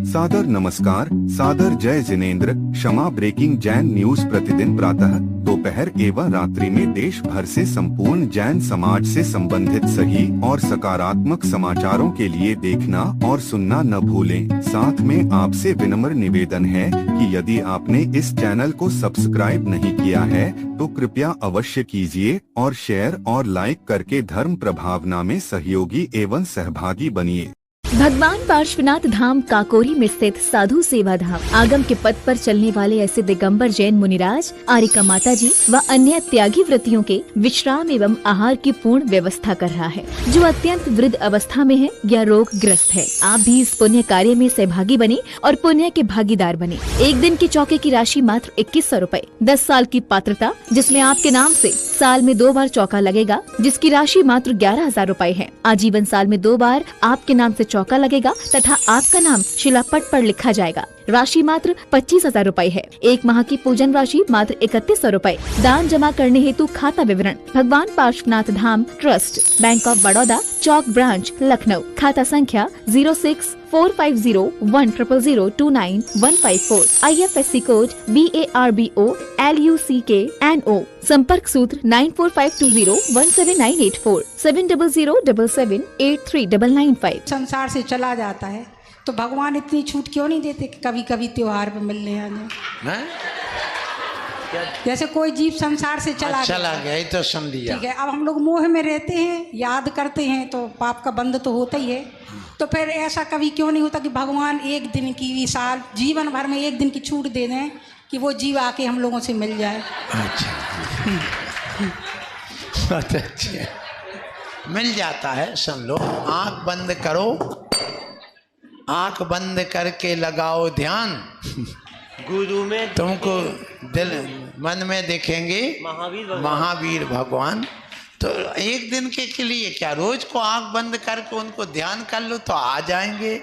सादर नमस्कार, सादर जय जिनेंद्र। क्षमा ब्रेकिंग जैन न्यूज प्रतिदिन प्रातः, दोपहर एवं रात्रि में देश भर से संपूर्ण जैन समाज से संबंधित सही और सकारात्मक समाचारों के लिए देखना और सुनना न भूलें। साथ में आपसे विनम्र निवेदन है कि यदि आपने इस चैनल को सब्सक्राइब नहीं किया है तो कृपया अवश्य कीजिए और शेयर और लाइक करके धर्म प्रभावना में सहयोगी एवं सहभागी बनिए। भगवान पार्श्वनाथ धाम काकोरी में स्थित साधु सेवा धाम आगम के पथ पर चलने वाले ऐसे दिगंबर जैन मुनिराज, आरिका माता जी व अन्य त्यागी व्रतियों के विश्राम एवं आहार की पूर्ण व्यवस्था कर रहा है, जो अत्यंत वृद्ध अवस्था में है या रोग ग्रस्त है। आप भी इस पुण्य कार्य में सहभागी बने और पुण्य के भागीदार बने। एक दिन के चौके की राशि मात्र 2100 रूपए। 10 साल की पात्रता, जिसमें आपके नाम से साल में 2 बार चौका लगेगा, जिसकी राशि मात्र 11,000 रूपए है। आजीवन साल में 2 बार आपके नाम से चौका लगेगा तथा आपका नाम शिलापट पर लिखा जाएगा। राशि मात्र 25,000 रूपए है। 1 माह की पूजन राशि मात्र 3100 रूपए। दान जमा करने हेतु खाता विवरण Bhagwan Parshvanath Dham trust, bank of Baroda, Chowk branch, Lucknow. खाता संख्या 0645010029 IFSC कोड BARBO LUCKNO। संपर्क सूत्र 9452017984 7007783995। संसार से चला जाता है तो भगवान इतनी छूट क्यों नहीं देते कि कभी कभी त्योहार पे मिलने आ जाए। जैसे कोई जीव संसार से चला गया ही तो सुन लिया। ठीक है, अब हम लोग मोह में रहते हैं, याद करते हैं तो पाप का बंध तो होता ही है। तो फिर ऐसा कभी क्यों नहीं होता कि भगवान एक दिन की, साल जीवन भर में एक दिन की छूट दे दें कि वो जीव आके हम लोगों से मिल जाए। अच्छा मिल जाता है। सुन लो, आंख बंद करो, आंख बंद करके लगाओ ध्यान। गुरु में तुमको दिल मन में दिखेंगे महावीर भगवान। तो एक दिन के लिए क्या, रोज को आंख बंद करके उनको ध्यान कर लो तो आ जाएंगे,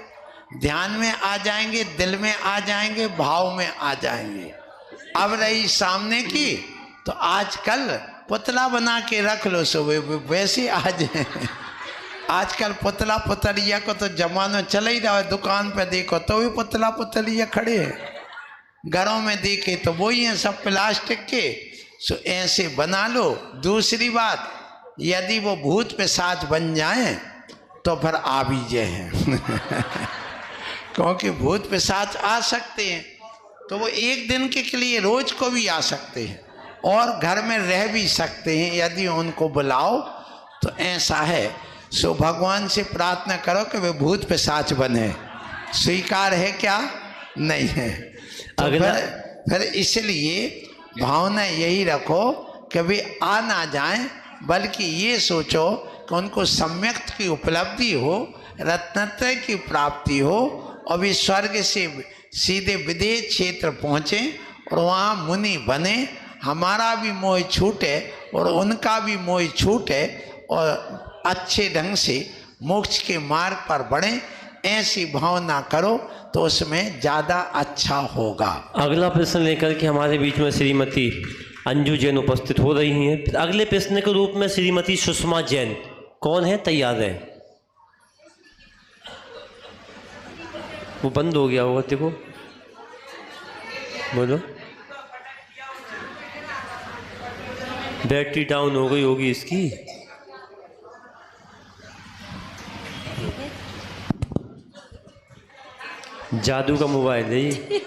ध्यान में आ जाएंगे, दिल में आ जाएंगे, भाव में आ जाएंगे। अब रही सामने की तो आजकल पुतला बना के रख लो, सो वैसे आ जाए। आजकल पुतला पुतलिया को तो जमाना चला ही रहा है। दुकान पे देखो तो भी पुतला पुतलिया खड़े हैं, घरों में देखे तो वही हैं, सब प्लास्टिक के। सो ऐसे बना लो। दूसरी बात, यदि वो भूत पिशाच बन जाएं तो फिर आ भी जाए क्योंकि भूत पिशाच आ सकते हैं तो वो एक दिन के लिए रोज को भी आ सकते हैं और घर में रह भी सकते हैं यदि उनको बुलाओ तो। ऐसा है। सो भगवान से प्रार्थना करो कि वे भूत पिशाच बने। स्वीकार है क्या? नहीं है। तो फिर इसलिए भावना यही रखो कि वे आ ना जाएं, बल्कि ये सोचो कि उनको सम्यक की उपलब्धि हो, रत्नत्रय की प्राप्ति हो और वे स्वर्ग से सीधे विदेह क्षेत्र पहुँचे और वहाँ मुनि बने। हमारा भी मोह छूटे और उनका भी मोह छूटे और अच्छे ढंग से मोक्ष के मार्ग पर बढ़े। ऐसी भावना करो तो उसमें ज़्यादा अच्छा होगा। अगला प्रश्न लेकर के हमारे बीच में श्रीमती अंजू जैन उपस्थित हो रही हैं। अगले प्रश्न के रूप में श्रीमती सुषमा जैन, कौन है? तैयार है? वो बंद हो गया होगा, देखो, बोलो। बैटरी डाउन हो गई होगी इसकी। जादू का मोबाइल है ये।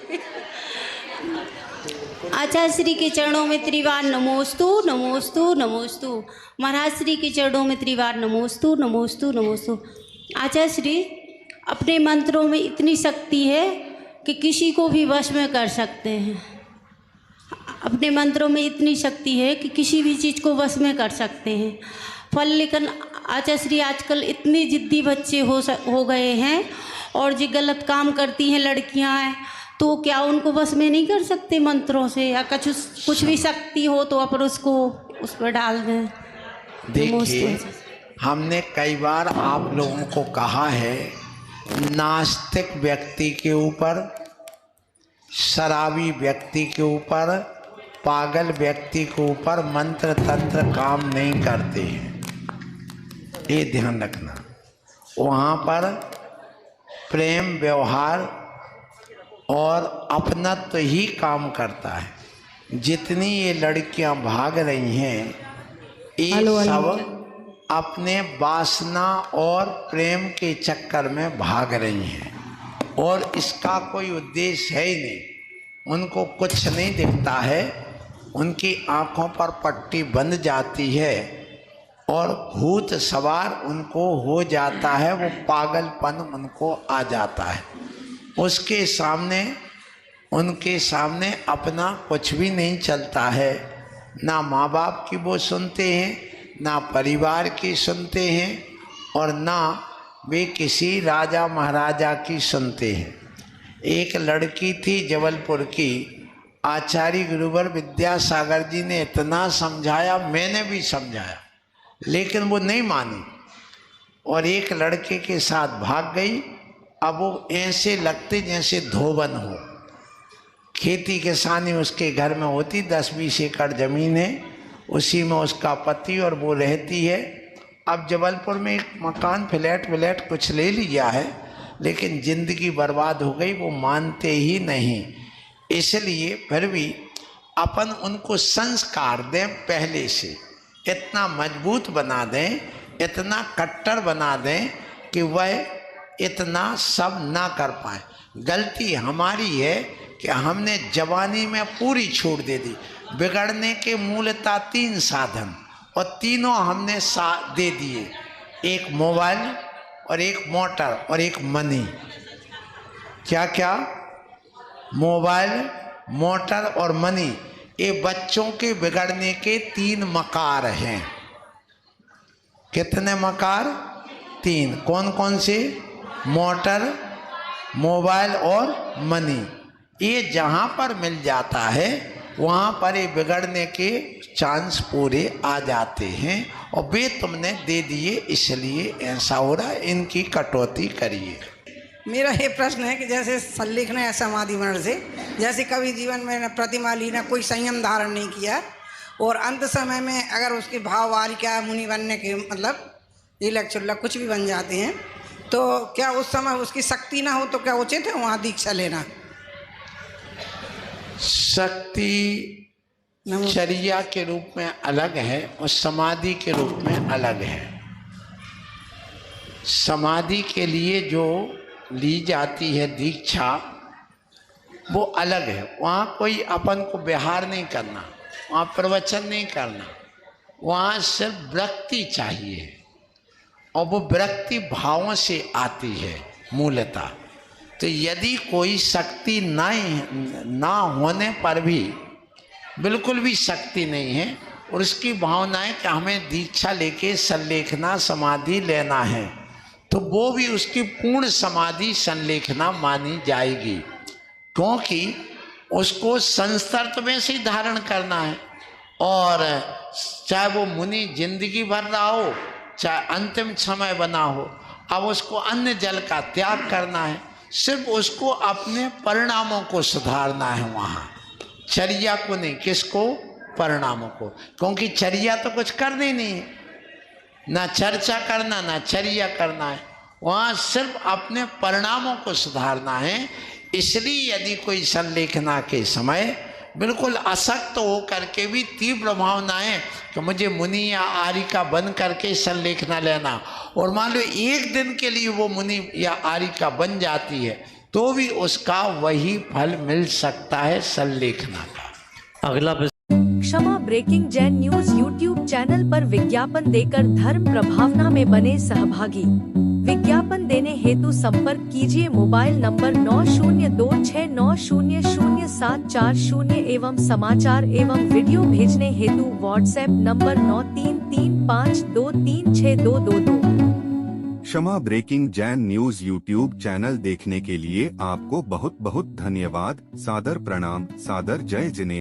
आचार्य श्री के चरणों में त्रिवार नमोस्तु नमोस्तु नमोस्तु। महाराज श्री के चरणों में त्रिवार नमोस्तु नमोस्तु नमोस्तु। आचार्य श्री, अपने मंत्रों में इतनी शक्ति है कि किसी को भी वश में कर सकते हैं। अपने मंत्रों में इतनी शक्ति है कि किसी भी चीज़ को वश में कर सकते हैं। फल लेकिन आचार्य श्री, आजकल इतनी जिद्दी बच्चे हो गए हैं और जो गलत काम करती हैं लड़कियां, तो क्या उनको बस में नहीं कर सकते मंत्रों से? या कुछ भी शक्ति हो तो अपन उसको उस पर डाल दें। देखिए, हमने कई बार आप लोगों को कहा है, नास्तिक व्यक्ति के ऊपर, शराबी व्यक्ति के ऊपर, पागल व्यक्ति के ऊपर मंत्र तंत्र काम नहीं करते हैं। ये ध्यान रखना। वहाँ पर प्रेम व्यवहार और अपनत्व ही काम करता है। जितनी ये लड़कियां भाग रही हैं ये सब अपने वासना और प्रेम के चक्कर में भाग रही हैं और इसका कोई उद्देश्य है ही नहीं। उनको कुछ नहीं दिखता है, उनकी आंखों पर पट्टी बंध जाती है और भूत सवार उनको हो जाता है, वो पागलपन उनको आ जाता है। उसके सामने उनके सामने अपना कुछ भी नहीं चलता है, ना माँ बाप की वो सुनते हैं, ना परिवार की सुनते हैं और ना वे किसी राजा महाराजा की सुनते हैं। एक लड़की थी जबलपुर की, आचार्य गुरुवर विद्यासागर जी ने इतना समझाया, मैंने भी समझाया, लेकिन वो नहीं मानी और एक लड़के के साथ भाग गई। अब वो ऐसे लगते जैसे धोबन हो। खेती किसानी उसके घर में होती, 10-20 एकड़ ज़मीन है, उसी में उसका पति और वो रहती है। अब जबलपुर में एक मकान फ्लैट कुछ ले लिया है, लेकिन ज़िंदगी बर्बाद हो गई, वो मानते ही नहीं। इसलिए फिर भी अपन उनको संस्कार दें, पहले से इतना मजबूत बना दें, इतना कट्टर बना दें कि वह इतना सब ना कर पाए। गलती हमारी है कि हमने जवानी में पूरी छूट दे दी। बिगड़ने के मूलतः 3 साधन और तीनों हमने दे दिए, एक मोबाइल और एक मोटर और एक मनी। क्या क्या? मोबाइल, मोटर और मनी, ये बच्चों के बिगड़ने के 3 मकार हैं। कितने मकार? 3। कौन कौन से? मोटर, मोबाइल और मनी। ये जहाँ पर मिल जाता है वहाँ पर ये बिगड़ने के चांस पूरे आ जाते हैं और वे तुमने दे दिए, इसलिए ऐसा हो रहा है। इनकी कटौती करिए। मेरा ये प्रश्न है कि जैसे संलेखना या समाधि मंडल से, जैसे कभी जीवन में न प्रतिमा ली, ना कोई संयम धारण नहीं किया और अंत समय में अगर उसके भाव वारिका मुनि बनने के मतलब इलक चुल्लक कुछ भी बन जाते हैं, तो क्या उस समय उसकी शक्ति ना हो तो क्या उचित है वहाँ दीक्षा लेना? शक्ति चर्या के रूप में अलग है और समाधि के रूप में अलग है। समाधि के लिए जो ली जाती है दीक्षा वो अलग है। वहाँ कोई अपन को विहार नहीं करना, वहाँ प्रवचन नहीं करना, वहाँ सिर्फ वृत्ति चाहिए और वो वृत्ति भावों से आती है मूलतः। तो यदि कोई शक्ति ना होने पर भी, बिल्कुल भी शक्ति नहीं है और उसकी भावना है कि हमें दीक्षा लेके संलेखना समाधि लेना है, तो वो भी उसकी पूर्ण समाधि संलेखना मानी जाएगी, क्योंकि उसको संस्तर्त में से धारण करना है। और चाहे वो मुनि जिंदगी भर रहा हो, चाहे अंतिम समय बना हो, अब उसको अन्न जल का त्याग करना है, सिर्फ उसको अपने परिणामों को सुधारना है। वहाँ चर्या को नहीं, किसको? परिणामों को, क्योंकि चर्या तो कुछ करनी नहीं है, ना चर्चा करना ना चर्या करना है, वहाँ सिर्फ अपने परिणामों को सुधारना है। इसलिए यदि कोई संलेखना के समय बिल्कुल असक्त हो करके भी तीव्र भावनाएं कि मुझे मुनि या आर्यिका बन करके संलेखना लेना, और मान लो एक दिन के लिए वो मुनि या आर्यिका बन जाती है, तो भी उसका वही फल मिल सकता है संलेखना का। अगला Kshama breaking Jain news YouTube channel पर विज्ञापन देकर धर्म प्रभावना में बने सहभागी। विज्ञापन देने हेतु संपर्क कीजिए मोबाइल नंबर 9026900740 एवं समाचार एवं वीडियो भेजने हेतु WhatsApp number 9335236222। Kshama breaking Jain news YouTube channel देखने के लिए आपको बहुत बहुत धन्यवाद। सादर प्रणाम, सादर जय जिनेंद्र।